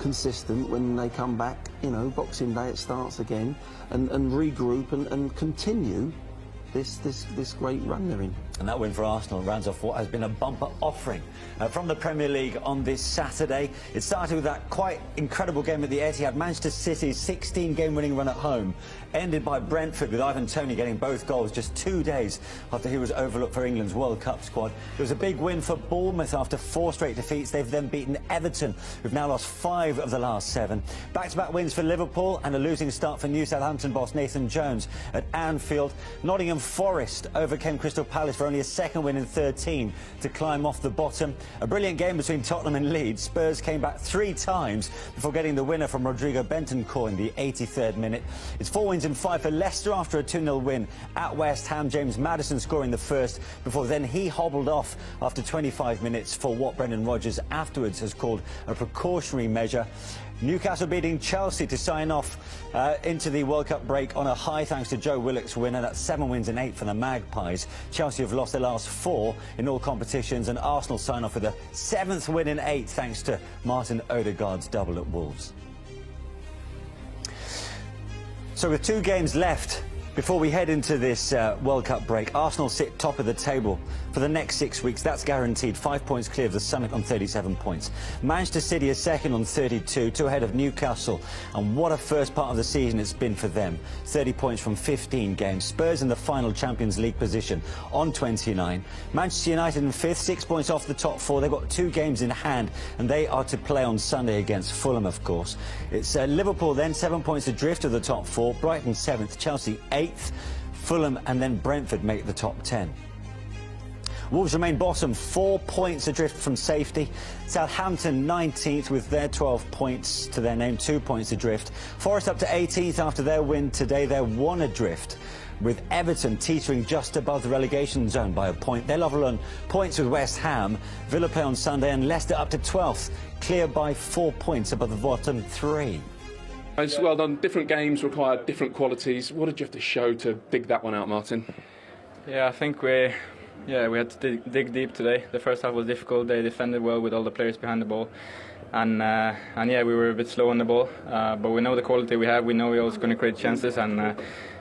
consistent when they come back. You know, Boxing Day it starts again, and regroup and continue this great run they're in. And that win for Arsenal rounds off what has been a bumper offering from the Premier League on this Saturday. It started with that quite incredible game at the Etihad. Manchester City's 16-game winning run at home ended by Brentford, with Ivan Toney getting both goals just 2 days after he was overlooked for England's World Cup squad. It was a big win for Bournemouth after 4 straight defeats. They've then beaten Everton, who've now lost 5 of the last 7. Back-to-back wins for Liverpool and a losing start for New Southampton boss Nathan Jones at Anfield. Nottingham Forest overcame Crystal Palace for only a second win in 13 to climb off the bottom. A brilliant game between Tottenham and Leeds. Spurs came back 3 times before getting the winner from Rodrigo Bentancur in the 83rd minute. It's 4 wins in 5 for Leicester after a 2-0 win at West Ham. James Maddison scoring the first before then he hobbled off after 25 minutes for what Brendan Rodgers afterwards has called a precautionary measure. Newcastle beating Chelsea to sign off into the World Cup break on a high thanks to Joe Willock's winner. That's 7 wins in 8 for the Magpies. Chelsea have lost their last 4 in all competitions, and Arsenal sign off with a 7th win in 8 thanks to Martin Odegaard's double at Wolves. So with 2 games left before we head into this World Cup break, Arsenal sit top of the table for the next 6 weeks. That's guaranteed. 5 points clear of the summit on 37 points. Manchester City is second on 32, 2 ahead of Newcastle. And what a first part of the season it's been for them. 30 points from 15 games. Spurs in the final Champions League position on 29. Manchester United in 5th, 6 points off the top 4. They've got 2 games in hand, and they are to play on Sunday against Fulham, of course. It's Liverpool then, 7 points adrift of the top 4. Brighton 7th, Chelsea 8th. Fulham and then Brentford make the top 10. Wolves remain bottom, 4 points adrift from safety. Southampton 19th with their 12 points to their name, 2 points adrift. Forest up to 18th after their win today. They're 1 adrift, with Everton teetering just above the relegation zone by a point. They're level on points with West Ham. Villa play on Sunday, and Leicester up to 12th, clear by 4 points above the bottom 3. It's well done. Different games require different qualities. What did you have to show to dig that one out, Martin? Yeah, I think we had to dig deep today. The first half was difficult. They defended well with all the players behind the ball, and yeah, we were a bit slow on the ball. But we know the quality we have. We know we're always going to create chances, and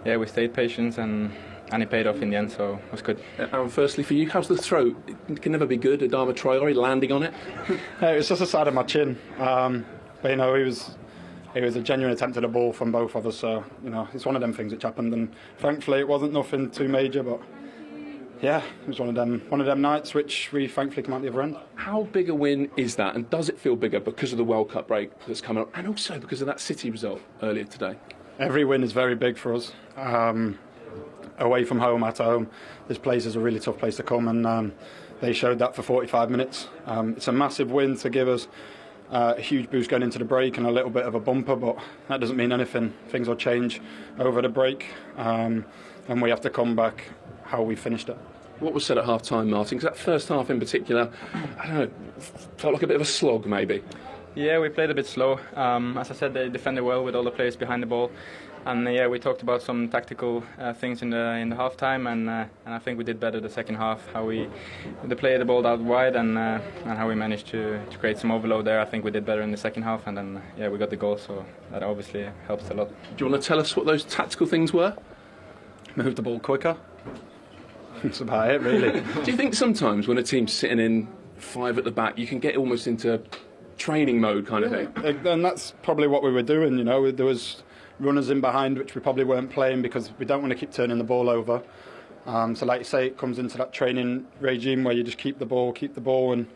yeah, we stayed patient, and it paid off in the end. So it was good. Aaron, firstly for you, how's the throat? It can never be good. Adama Traore landing on it. It was just the side of my chin, but you know it was a genuine attempt at a ball from both of us. So you know it's one of them things which happened, and thankfully it wasn't nothing too major, but. Yeah, it was one of them nights which we thankfully come out the other end. How big a win is that, and does it feel bigger because of the World Cup break that's coming up, and also because of that City result earlier today? Every win is very big for us. Away from home, at home, this place is a really tough place to come, and they showed that for 45 minutes. It's a massive win to give us a huge boost going into the break and a little bit of a bumper, but that doesn't mean anything. Things will change over the break, and we have to come back how we finished it. What was said at half-time, Martin? Because that first half in particular, I don't know, felt like a bit of a slog, maybe. Yeah, we played a bit slow. As I said, they defended well with all the players behind the ball, and yeah, we talked about some tactical things in the half-time, and I think we did better the second half. How we played the ball out wide, and how we managed to create some overload there. I think we did better in the second half, and then yeah, we got the goal, so that obviously helps a lot. Do you want to tell us what those tactical things were? Move the ball quicker. That's about it, really. Do you think sometimes when a team's sitting in 5 at the back, you can get almost into training mode kind of thing? And that's probably what we were doing, you know. There was runners in behind which we probably weren't playing because we don't want to keep turning the ball over. So like you say, it comes into that training regime where you just keep the ball, and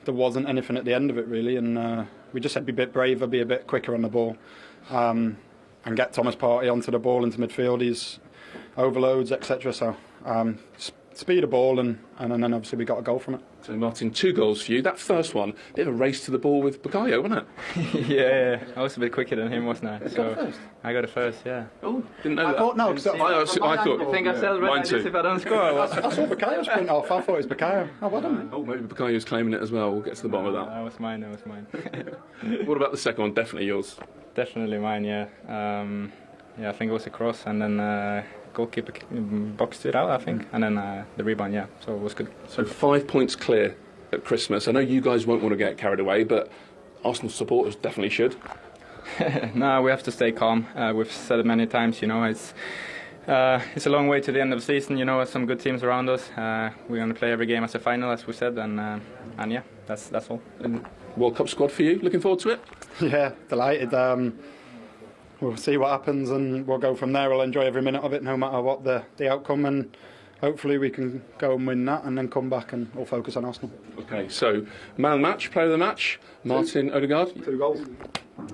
there wasn't anything at the end of it, really. And we just had to be a bit braver, be a bit quicker on the ball, and get Thomas Partey onto the ball into midfield. He's overloads, etc. So speed of ball, and then obviously we got a goal from it. So Martin, 2 goals for you. That first one, bit of a race to the ball with Bukayo, wasn't it? yeah, I was a bit quicker than him, wasn't I? So I got it first, yeah. Oh, didn't know that. Thought, no, I thought. You think I celebrate this if I don't score? I saw Bukayo sprint off. I thought it was Bukayo. Oh, well done. Oh, maybe Bukayo's claiming it as well. We'll get to the bottom of that. That was mine. What about the second one? Definitely yours. Definitely mine, yeah. Yeah, I think it was a cross, and then goalkeeper boxed it out, I think, and then the rebound, yeah, so it was good. So 5 points clear at Christmas. I know you guys won't want to get carried away, but Arsenal supporters definitely should. No, we have to stay calm. We've said it many times, you know, it's a long way to the end of the season, you know, with some good teams around us. We're going to play every game as a final, as we said, and yeah, that's all. And World Cup squad for you, looking forward to it? Yeah, delighted. We'll see what happens and we'll go from there. We'll enjoy every minute of it, no matter what the outcome, and hopefully we can go and win that and then come back and we'll focus on Arsenal. Okay, so man of the match, player of the match, Martin Odegaard. 2 goals.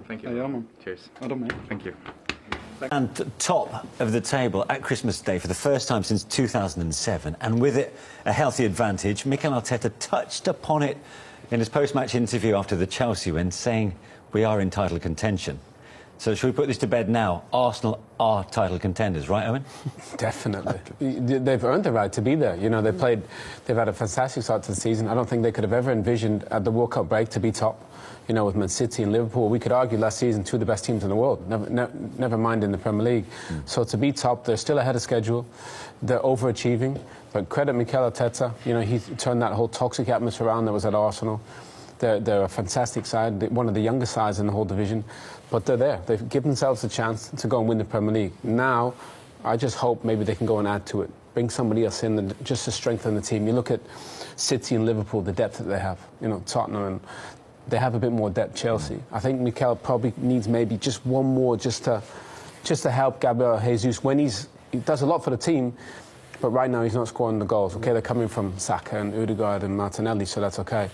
Thank you. There you are, man. Cheers. Well done, mate. Thank you. And top of the table at Christmas Day for the first time since 2007, and with it a healthy advantage, Mikel Arteta touched upon it in his post-match interview after the Chelsea win, saying we are in title contention. So should we put this to bed now? Arsenal are title contenders, right, Owen? Definitely. They've earned the right to be there. You know, they've had a fantastic start to the season. I don't think they could have ever envisioned at the World Cup break to be top. You know, with Man City and Liverpool, we could argue last season 2 of the best teams in the world, never mind in the Premier League. So to be top, they're still ahead of schedule. They're overachieving. But credit Mikel Arteta. You know, he turned that whole toxic atmosphere around that was at Arsenal. They're a fantastic side, one of the youngest sides in the whole division. But they're there. They've given themselves a chance to go and win the Premier League. Now, I just hope maybe they can go and add to it. Bring somebody else in just to strengthen the team. You look at City and Liverpool, the depth that they have. You know, Tottenham, and they have a bit more depth, Chelsea. I think Mikel probably needs maybe just one more just to help Gabriel Jesus when he does a lot for the team, but right now he's not scoring the goals. Okay, they're coming from Saka and Odegaard and Martinelli, so that's okay.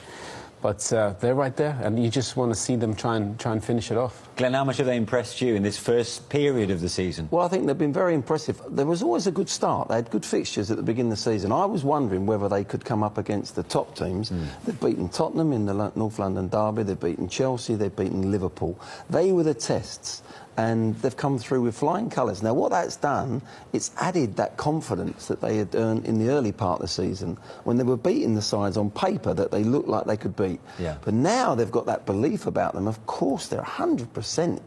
But they're right there, and you just want to see them try and finish it off. Glenn, how much have they impressed you in this first period of the season? Well, I think they've been very impressive. There was always a good start. They had good fixtures at the beginning of the season. I was wondering whether they could come up against the top teams. They've beaten Tottenham in the North London derby. They've beaten Chelsea. They've beaten Liverpool. They were the tests, and they've come through with flying colours. Now, what that's done, it's added that confidence that they had earned in the early part of the season when they were beating the sides on paper that they looked like they could beat. Yeah. But now they've got that belief about them. Of course, they're 100%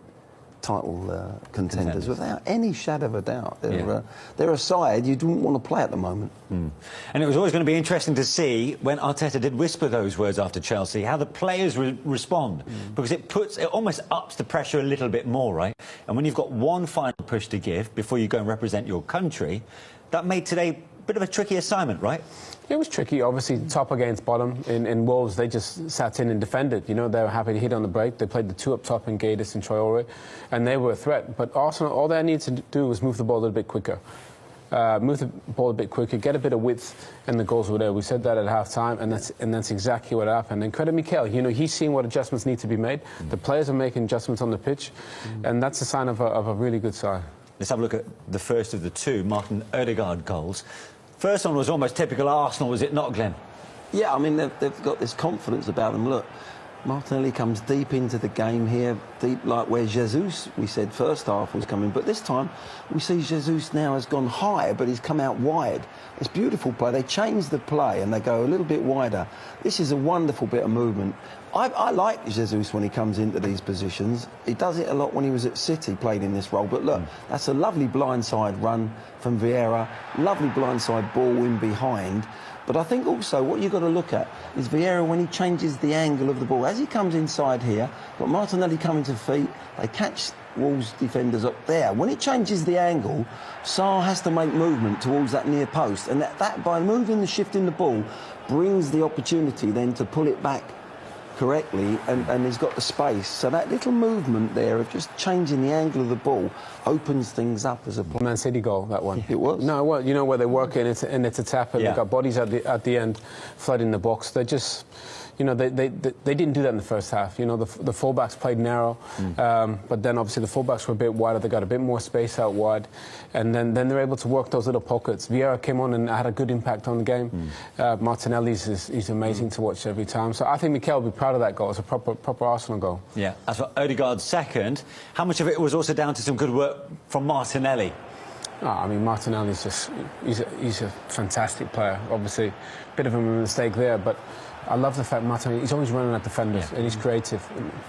title contenders without any shadow of a doubt. They're a side you don't want to play at the moment. And it was always going to be interesting to see, when Arteta did whisper those words after Chelsea, how the players respond, because it almost ups the pressure a little bit more, right? And when you've got one final push to give before you go and represent your country, that made today a bit of a tricky assignment, right? It was tricky, obviously, top against bottom. In Wolves, they just sat in and defended. You know, they were happy to hit on the break. They played the 2 up top in Guedes and Traore, and they were a threat. But Arsenal, all they needed to do was move the ball a little bit quicker. Get a bit of width, and the goals were there. We said that at half-time, and that's exactly what happened. And credit Mikel, you know, he's seeing what adjustments need to be made. The players are making adjustments on the pitch, and that's a sign of a really good side. Let's have a look at the first of the 2 Martin Odegaard goals. First one was almost typical Arsenal, was it not, Glenn? Yeah, I mean, they've got this confidence about them. Look, Martinelli comes deep into the game here, deep like where Jesus, we said first half, was coming. But this time, we see Jesus now has gone high, but he's come out wide. It's beautiful play. They change the play and they go a little bit wider. This is a wonderful bit of movement. I like Jesus when he comes into these positions. He does it a lot when he was at City, played in this role. But look, that's a lovely blindside run from Vieira, lovely blindside ball in behind. But I think also what you've got to look at is Vieira when he changes the angle of the ball. As he comes inside here, got Martinelli coming to feet, they catch Wolves defenders up there. When he changes the angle, Sarr has to make movement towards that near post. And that by moving the shift in the ball, brings the opportunity then to pull it back correctly, and he's got the space. So that little movement there of just changing the angle of the ball opens things up as a player. Man City goal, that one. It was. No, well, you know where they work in, and it's a tap, and Yeah. they've got bodies at the end flooding the box. They're just, you know, they didn't do that in the first half. You know, the fullbacks played narrow, but then obviously the fullbacks were a bit wider. They got a bit more space out wide, and then they're able to work those little pockets. Vieira came on and had a good impact on the game. Martinelli's is amazing to watch every time. So I think Mikel will be proud of that goal. It's a proper Arsenal goal. Yeah. As for Odegaard's second, how much of it was also down to some good work from Martinelli? Oh, I mean, Martinelli's just, he's a fantastic player. Obviously, a bit of a mistake there, but I love the fact Martinelli, he's always running at defenders, and he's creative.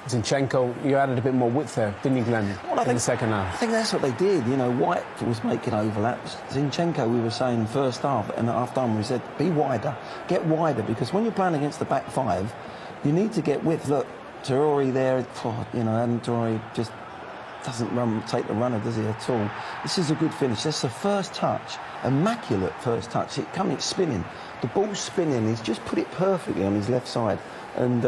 Zinchenko, you added a bit more width there, didn't you, Glenn, in the second half? I think that's what they did. You know, White was making overlaps. Zinchenko, we were saying first half, and at half-time we said, be wider, get wider, because when you're playing against the back 5, you need to get width. Look, Traore there, you know, and Traore just doesn't take the runner, does he, at all? This is a good finish. That's the first touch, immaculate first touch. It's spinning. The ball's spinning. He's just put it perfectly on his left side. And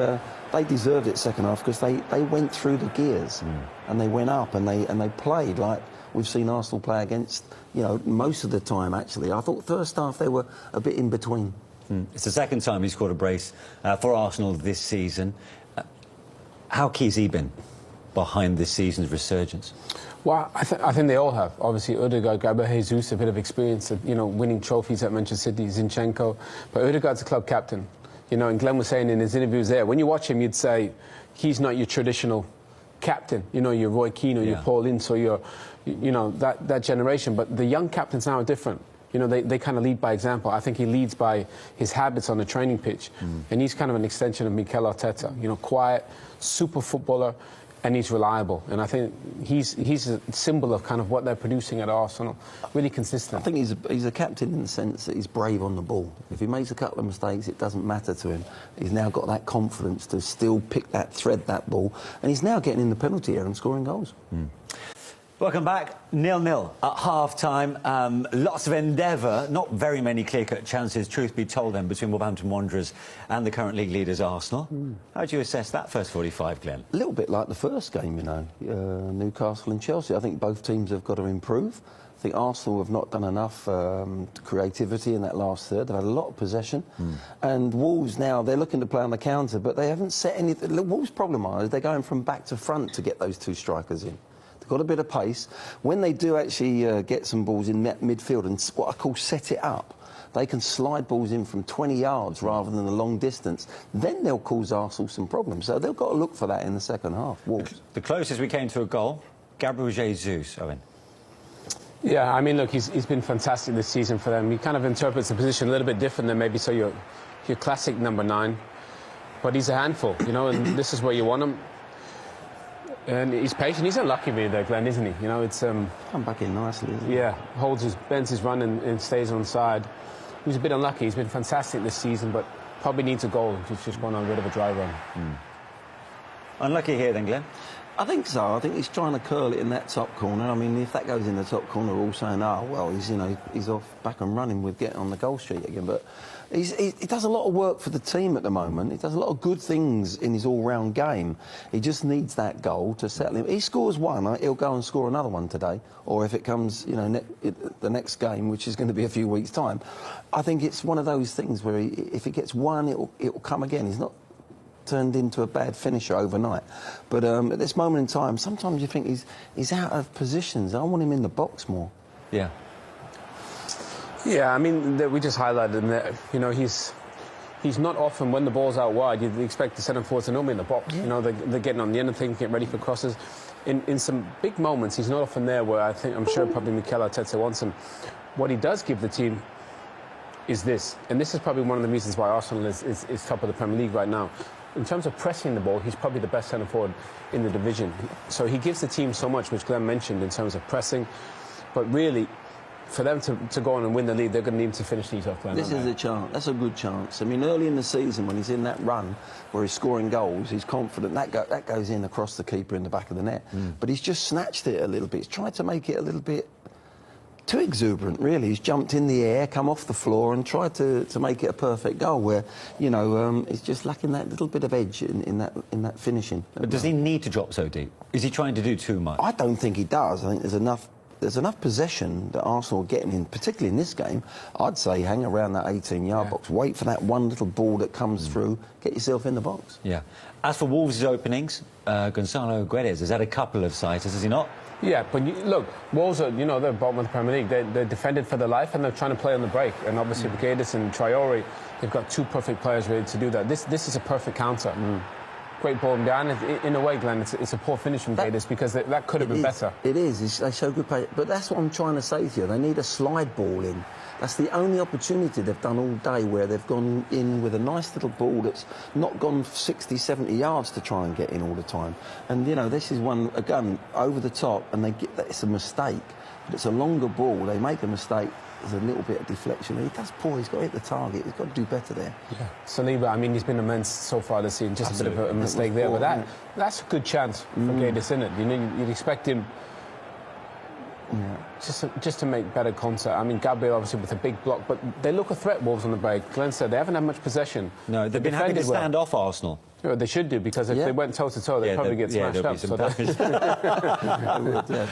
they deserved it second half because they went through the gears and they went up and they played like we've seen Arsenal play against, you know, most of the time, actually. I thought first half they were a bit in between. It's the second time he's scored a brace for Arsenal this season. How key has he been behind this season's resurgence? Well, I think they all have. Obviously, Odegaard, Gabriel Jesus, a bit of experience at, you know, winning trophies at Manchester City, Zinchenko. But Odegaard's a club captain. You know, and Glenn was saying in his interviews there, when you watch him, you'd say he's not your traditional captain. You know, you're Roy Keane or you're Paul Ince or you're, you know, that generation. But the young captains now are different. You know, they kind of lead by example. I think he leads by his habits on the training pitch. And he's kind of an extension of Mikel Arteta. You know, quiet, super footballer, and he's reliable. And I think he's a symbol of kind of what they're producing at Arsenal. Really consistent. I think he's a captain in the sense that he's brave on the ball. If he makes a couple of mistakes, it doesn't matter to him. He's now got that confidence to still thread that ball. And he's now getting in the penalty area and scoring goals. Welcome back. 0-0 at half-time. Lots of endeavour, not very many clear-cut chances, truth be told, then, between Wolverhampton Wanderers and the current league leaders, Arsenal. How do you assess that first 45, Glenn? A little bit like the first game, you know, Newcastle and Chelsea. I think both teams have got to improve. I think Arsenal have not done enough creativity in that last third. They've had a lot of possession. And Wolves now, they're looking to play on the counter, but they haven't set anything. Wolves' problem is they're going from back to front to get those two strikers in. Got a bit of pace. When they do actually get some balls in that midfield and what I call set it up, they can slide balls in from 20 yards rather than a long distance. Then they'll cause Arsenal some problems. So they've got to look for that in the second half. Wolves. The closest we came to a goal, Gabriel Jesus, Owen. Yeah, I mean, look, he's been fantastic this season for them. He kind of interprets the position a little bit different than maybe your classic number 9. But he's a handful, you know, and this is where you want him. And he's patient. He's unlucky with there, Glenn, isn't he? You know, it's come back in nicely. Isn't yeah, bends his run and stays on side. He's a bit unlucky. He's been fantastic this season, but probably needs a goal. He's just gone on a bit of a dry run. Unlucky here, then, Glenn. I think so. I think he's trying to curl it in that top corner. I mean, if that goes in the top corner, we're all saying, oh, well, he's off back and running with getting on the goal street again. But he does a lot of work for the team at the moment. He does a lot of good things in his all-round game. He just needs that goal to settle him. He scores one, he'll go and score another one today. Or if it comes, you know, the next game, which is going to be a few weeks' time, I think it's one of those things where if he gets one, it'll come again. He's not turned into a bad finisher overnight. But at this moment in time, sometimes you think he's out of positions. I want him in the box more. Yeah. Yeah, I mean, we just highlighted him there. You know, he's not often, when the ball's out wide, you'd expect the centre forwards to normally in the box. Yeah. You know, they're getting on the end of things, getting ready for crosses. In some big moments, he's not often there where I'm sure probably Mikel Arteta wants him. What he does give the team is this, and this is probably one of the reasons why Arsenal is top of the Premier League right now. In terms of pressing the ball, he's probably the best centre forward in the division. So he gives the team so much, which Glenn mentioned, in terms of pressing. But really, for them to go on and win the league, they're going to need to finish these off. This is a chance. That's a good chance. I mean, early in the season, when he's in that run where he's scoring goals, he's confident. That goes in across the keeper in the back of the net. But he's just snatched it a little bit. He's tried to make it a little bit too exuberant, really. He's jumped in the air, come off the floor and tried to make it a perfect goal where, you know, he's just lacking that little bit of edge in that finishing. But does he need to drop so deep? Is he trying to do too much? I don't think he does. I think there's enough possession that Arsenal are getting in, particularly in this game. I'd say hang around that 18-yard box, wait for that one little ball that comes through, get yourself in the box. Yeah. As for Wolves' openings, Gonzalo Guedes has had a couple of sighters, has he not? Yeah, but look, Wolves are, you know, they're bottom of the Premier League. They're defended for their life and they're trying to play on the break. And obviously with Guedes and Traore, they've got two perfect players ready to do that. This is a perfect counter. Great ball down. In a way, Glenn, it's a poor finish from Guedes because that could have been better. It is. They show good play. But that's what I'm trying to say to you. They need a slide ball in. That's the only opportunity they've done all day where they've gone in with a nice little ball that's not gone 60, 70 yards to try and get in all the time. And, you know, this is one, again, over the top, and they get that it's a mistake. But it's a longer ball. They make a mistake. There's a little bit of deflection. He does poor. He's got to hit the target. He's got to do better there. Yeah. Saliba, I mean, he's been immense so far this season. Just Absolutely. A bit of a mistake there. But that's a good chance for Guedes, isn't it? You know, you'd expect him just to make better contact. I mean, Gabriel obviously with a big block, but they look a threat, Wolves, on the break. Glenn said they haven't had much possession. No, they've been happy to stand off Arsenal. Yeah, they should do, because if they went toe-to-toe, they'd probably get smashed up. Be some damage. Yeah.